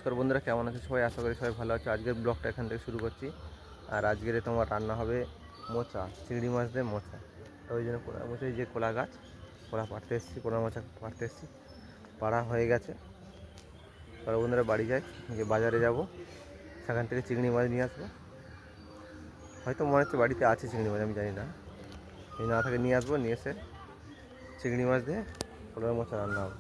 নমস্কার বন্ধুরা, কেমন আছে সবাই? আশা করি সবাই ভালো আছে। আজকের ব্লগটা এখান থেকে শুরু করছি। আর আজকের তোমার রান্না হবে মোচা, চিংড়ি মাছ দিয়ে মোচা। তো ওই জন্য কোলা মোচা, যে কোলা গাছ, কোলা পাড়তে এসেছি, কোলা মোচা পাড়তে এসেছি। পাড়া হয়ে গেছে। তারপর বন্ধুরা বাড়ি যাই, যে বাজারে যাব, সেখান থেকে চিংড়ি মাছ নিয়ে আসবো। হয়তো মনে হচ্ছে বাড়িতে আছে চিংড়ি মাছ, আমি জানি না। এই না থাকে নিয়ে আসবো, নিয়ে এসে চিংড়ি মাছ দিয়ে কোলার মোচা রান্না হবে।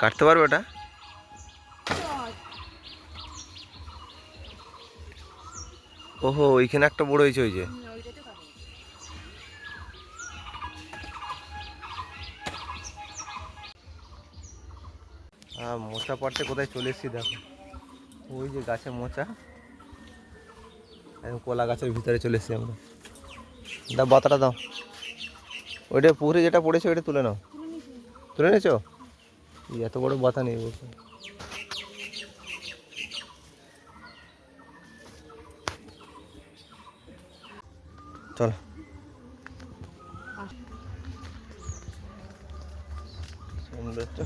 কাটতে পারবে ওটা? ওহো, ওইখানে একটা বড় হয়েছে, ওই যে মোচা পাড়তে কোথায় চলে এসেছি দেখো। ওই যে গাছে মোচা, একদম কলা গাছের ভিতরে চলে এসেছি আমরা। দাও বাতাটা দাও। ওইটা পুকুরে যেটা পড়েছে ওইটা তুলে নাও। তুলে নিয়েছো? এত বড় বাতা নেই বলছে। চলো সৌন্দর্য।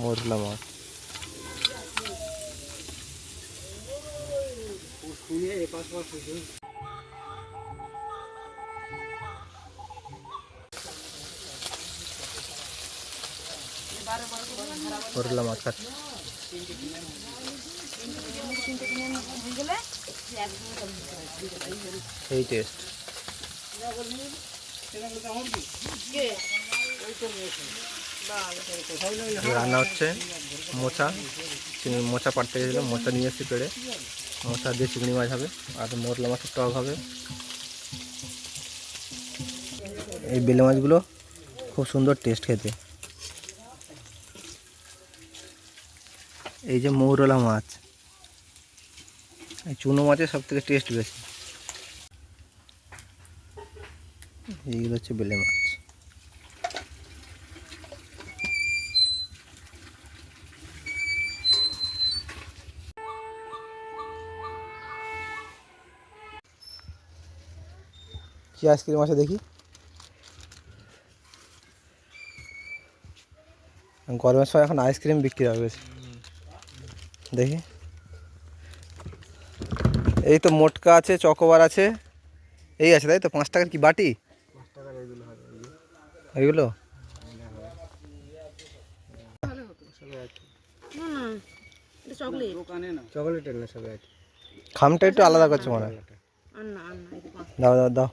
মরলা মাছ, মরলা মাছ খাচ্ছে। এই টেস্ট রান্না হচ্ছে মোচা। মোচা পাড়তে গেছিলো, মোচা নিয়ে এসেছি পেড়ে। মোচা দিয়ে চিংড়ি মাছ হবে, আর মরলা মাছের টক হবে। এই বেলে মাছগুলো খুব সুন্দর টেস্ট খেতে। এই যে মৌরলা মাছ, এই চুনো মাছের সব থেকে টেস্ট বেশি। এইগুলো হচ্ছে বেলে মাছ। কি আইসক্রিম আছে দেখি? গরমের সময় এখন আইসক্রিম বিক্রি হবে দেখি। এই তো মোটকা আছে, চকোবার আছে, এই আছে তাই তো। 5 টাকার কি বাটি? 5 টাকার এইগুলো খামটা একটু আলাদা করছে মনে হয়। দাও দাও দাও।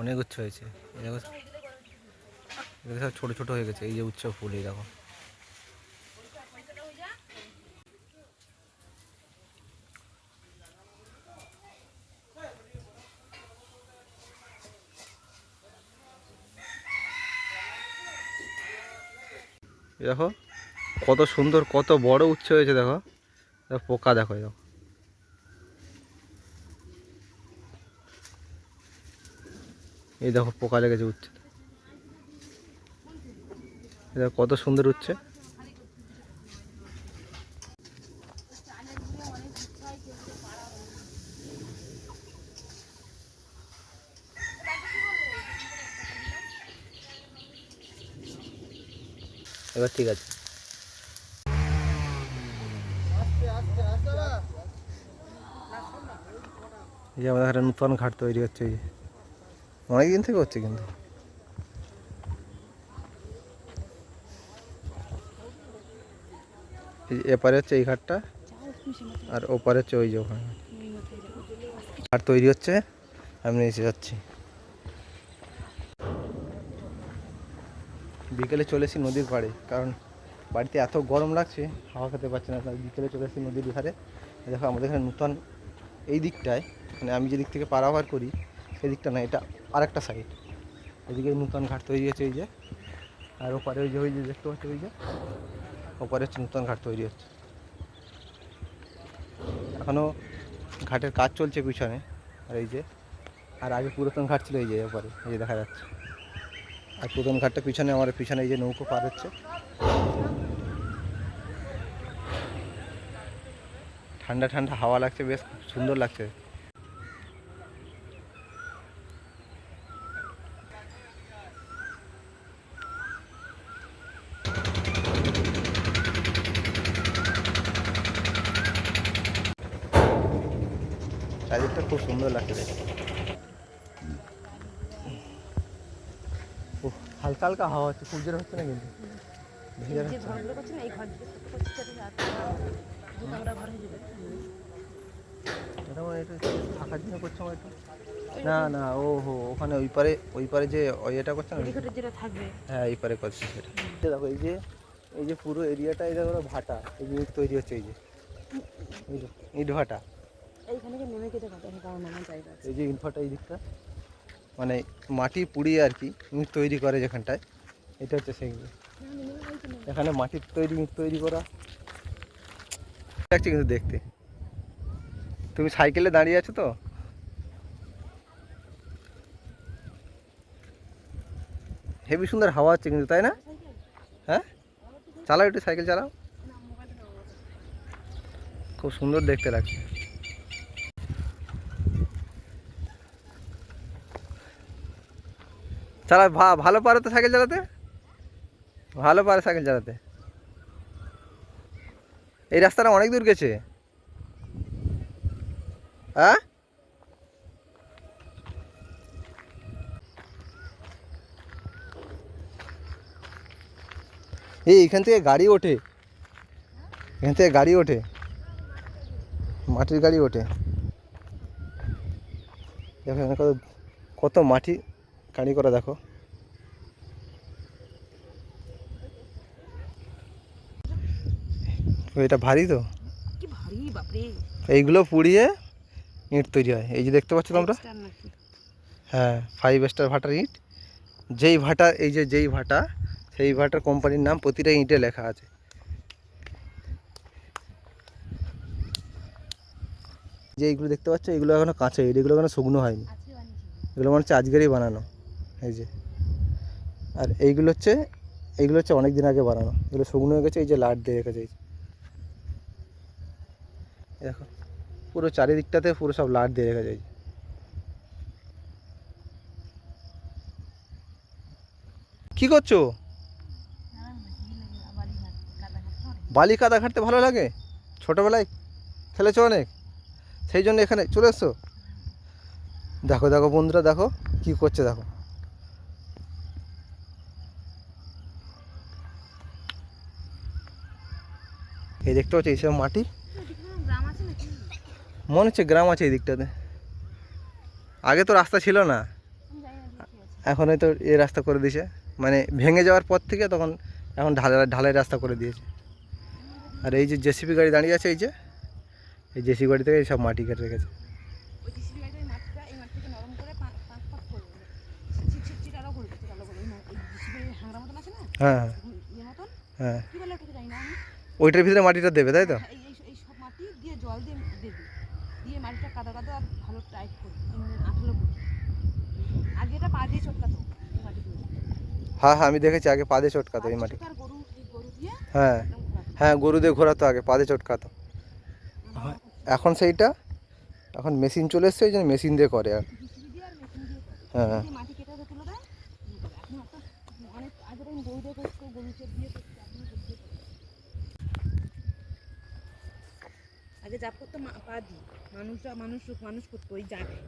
অনেক উচ্চ হয়েছে, দেখো সব ছোটো ছোটো হয়ে গেছে। এই যে উচ্চ ফুল, এই দেখো। দেখো কত সুন্দর, কত বড় উচ্চ হয়েছে। দেখো পোকা, দেখো দেখো। এই দেখো পোকা লেগেছে উচ্ছে। দেখো কত সুন্দর উচ্ছে। এবার ঠিক আছে। এই যে আমাদের একটা নতুন ঘাট তৈরি হচ্ছে, এই যে অনেকদিন থেকে হচ্ছে কিন্তু। এপারে হচ্ছে এই ঘাটটা, আর ওপারে হচ্ছে ওই যে ওখানে ঘাট তৈরি হচ্ছে। আমি এসে যাচ্ছি। বিকেলে চলে এসেছি নদীর পাড়ে, কারণ বাড়িতে এত গরম লাগছে, হাওয়া খেতে পারছি না। তাই বিকেলে চলে এসেছি নদীর ধারে। দেখো আমাদের এখানে নূতন এই দিকটায়, মানে আমি যে দিক থেকে পারাপার করি সেই দিকটা না, এটা আরেকটা সাইড। এদিকে নূতন ঘাট তৈরি হচ্ছে এই যে, আর ওপারে ওই যে দেখতে পাচ্ছি ওই যে ওপারে হচ্ছে নূতন ঘাট তৈরি হচ্ছে। এখনও ঘাটের কাজ চলছে পিছনে। আর এই যে, আর আগে পুরাতন ঘাট ছিল এই যে ওপারে, এই যে দেখা যাচ্ছে। আর পুরাতন ঘাটটা পিছনে, আমার পিছনে এই যে নৌকো পার হচ্ছে। ঠান্ডা ঠান্ডা হাওয়া লাগছে, বেশ সুন্দর লাগছে। চারিদিকটা খুব সুন্দর লাগছে দেখতে। হালকা হালকা হাওয়া হচ্ছে, খুব জোরে হচ্ছে না কিন্তু। থাকার জন্য করছে আমার একটু। না না, ও হো, ওখানে ওই পারে যে এটা করছে না, হ্যাঁ এই পারে করছে সেটা। দেখো এই যে পুরো এরিয়াটা, এটা হলো ভাটা, এই যে ইট তৈরি হচ্ছে, এই যে ইট ভাটা, এই যে ইট ভাটা এই দিকটা, মানে মাটি পুড়িয়ে আর কি ইট তৈরি করে যেখানটায়, এটা হচ্ছে সেইগুলো। এখানে মাটির তৈরি ইট তৈরি করা লাগছে কিন্তু দেখতে। তুমি সাইকেলে দাঁড়িয়ে আছো তো, হেবি সুন্দর হাওয়া হচ্ছে কিন্তু, তাই না? হ্যাঁ, চালাও একটু, সাইকেল চালাও, খুব সুন্দর দেখতে লাগছে। চালা, ভালো পারো তো সাইকেল চালাতে, ভালো পারে সাইকেল চালাতে। এই রাস্তাটা অনেক দূর গেছে। হ্যাঁ, এখান থেকে গাড়ি ওঠে, এখান থেকে গাড়ি ওঠে, মাটির গাড়ি ওঠে। দেখো এখানে কত মাটি গাড়ি করা, দেখো। এটা ভারী তো, এইগুলো পুড়িয়ে ইট তৈরি হয়, এই যে দেখতে পাচ্ছ তোমরা। হ্যাঁ, 5 স্টার ভাটার ইট। যেই ভাটা, এই যে যেই ভাটা, সেই ভাটার কোম্পানির নাম প্রতিটা ইটে লেখা আছে। যে এইগুলো দেখতে পাচ্ছ, এগুলো এখনো কাঁচা ইট, এগুলো এখনো শুকনো হয়নি, এগুলো মনে হচ্ছে আজকেরই বানানো। এই যে, আর এইগুলো হচ্ছে অনেক দিন আগে বানানো, এগুলো শুকনো হয়ে গেছে, এই যে লাট দিয়ে রেখেছে। দেখো পুরো চারিদিকটাতে পুরো সব লাট দিয়ে রেখেছে। কি করছো? বালি কাদা ঘাটতে ভালো লাগে, ছোটোবেলায় খেলেছো অনেক, সেই জন্য এখানে চলে এসছো। দেখো দেখো বন্ধুরা, দেখো কি করছে, দেখো। এই দেখতে পাচ্ছ এইসব মাটি, মনে হচ্ছে গ্রাম আছে এই দিকটাতে। আগে তো রাস্তা ছিল না, এখন হয়তো এই রাস্তা করে দিয়েছে, মানে ভেঙে যাওয়ার পর থেকে তখন এখন ঢালাই রাস্তা করে দিয়েছে। আর এই যে জেসিবি গাড়ি দাঁড়িয়ে আছে, এই জেসিবি গাড়ি থেকে সব মাটি কেটে রেখেছে। হ্যাঁ হ্যাঁ, ওইটার ভিতরে মাটিটা দেবে, তাই তো? হ্যাঁ হ্যাঁ, আমি দেখেছি আগে পা দিয়ে চটকাতো এই মাটি। হ্যাঁ হ্যাঁ, গরু দিয়ে ঘোরাতো আগে, পা দিয়ে চটকাতো। এখন সেইটা, এখন মেশিন চলে এসছে, ওই জন্য মেশিন দিয়ে করে। আর হ্যাঁ, আগে জাপ করতো পা দিয়ে, মানুষ করতো,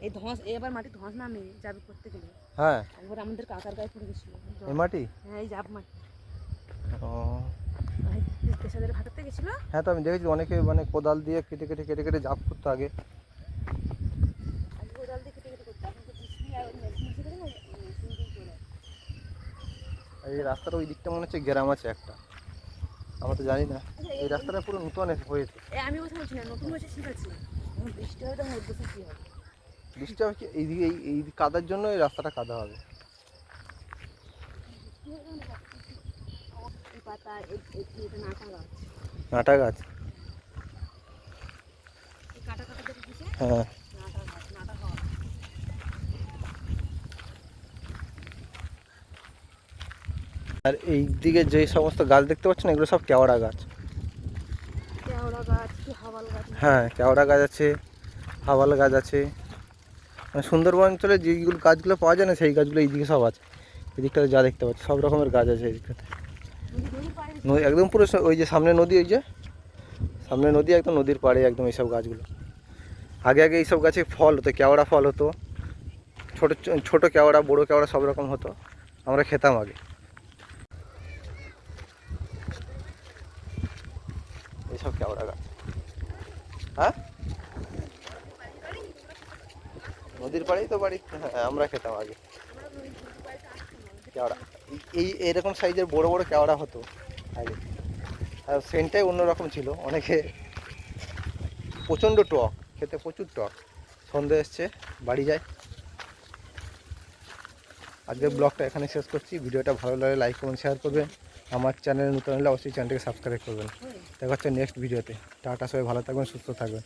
এই ধস, এবার মাটি ধস নামে জাপ করতে গেলে। হ্যাঁ, একবার আমাদের কাকার গায়ে পড়ে গেছিল এই মাটি। হ্যাঁ, এই জাপ মাটি। ও, পেশাদের ভাটাতে গেছিল। গেছিল? হ্যাঁ, তো আমি দেখেছি অনেকে মানে কোদাল দিয়ে কেটে কেটে কেটে কেটে জাপ করতো আগে। আগে কোদাল দিয়ে কেটে কেটে করতো, এখন তো ডিসপ্লে আর মেশিন এসে গেছে না, মেশিন দিয়ে করে। আর এই রাস্তার ওই দিকটা মনে হচ্ছে গ্রাম আছে একটা, আমরা তো জানি না। আচ্ছা, এই রাস্তাটা পুরো নতুন হয়েছে। আমি কথা বলছি না, নতুন হয়েছে ঠিক আছে, এখন বৃষ্টি হবে তখন উদ্দেশ্য কী হবে? বৃষ্টি হবে কি এইদিকে, এই কাদার জন্য এই রাস্তাটা কাদা হবে। বৃষ্টি হবে তখন এই পাতা, এটা নাটা গাছ, নাটা গাছ। এই কাটা কাটা দেখে দিছে, হ্যাঁ, নাটা গাছ, নাটা হওয়া। আর এই দিকে যে সমস্ত গাছ দেখতে পাচ্ছেন এগুলো সব কেওড়া গাছ। কেওড়া গাছ কি হাওয়াল গাছ? হ্যাঁ, কেওড়া গাছ আছে, হাওয়াল গাছ আছে। মানে সুন্দরবন অঞ্চলে যেগুলো গাছগুলো পাওয়া যায় না সেই গাছগুলো এইদিকে সব আছে। এদিকটাতে যা দেখতে পাচ্ছি সব রকমের গাছ আছে এদিকটাতে। নদীর পাড়ে একদম পুরো ওই যে সামনে নদী, ওই যে সামনে নদী, একদম নদীর পাড়ে একদম এইসব গাছগুলো। আগে আগে এইসব গাছে ফল হতো, কেওড়া ফল হতো, ছোট ছোট কেওড়া বড় কেওড়া সব রকম হতো, আমরা খেতাম আগে। এইসব কেওড়া গাছ। হ্যাঁ, নদীর পাড়েই তো বাড়ি। হ্যাঁ, আমরা খেতাম আগে কেওড়া। এই এরকম সাইজের বড় বড় কেওড়া হতো আগে, আর সেন্টটাই অন্যরকম ছিল। অনেকে প্রচণ্ড টক, খেতে প্রচুর টক। সন্ধ্যে এসছে, বাড়ি যায়। আজকের ব্লগটা এখানে শেষ করছি। ভিডিওটা ভালো লাগলে লাইক কমেন্ট শেয়ার করবেন। আমার চ্যানেল নতুন হলে অবশ্যই চ্যানেলটাকে সাবস্ক্রাইব করবেন। দেখা হচ্ছে নেক্সট ভিডিওতে। টাটা, সবাই ভালো থাকবেন, সুস্থ থাকবেন।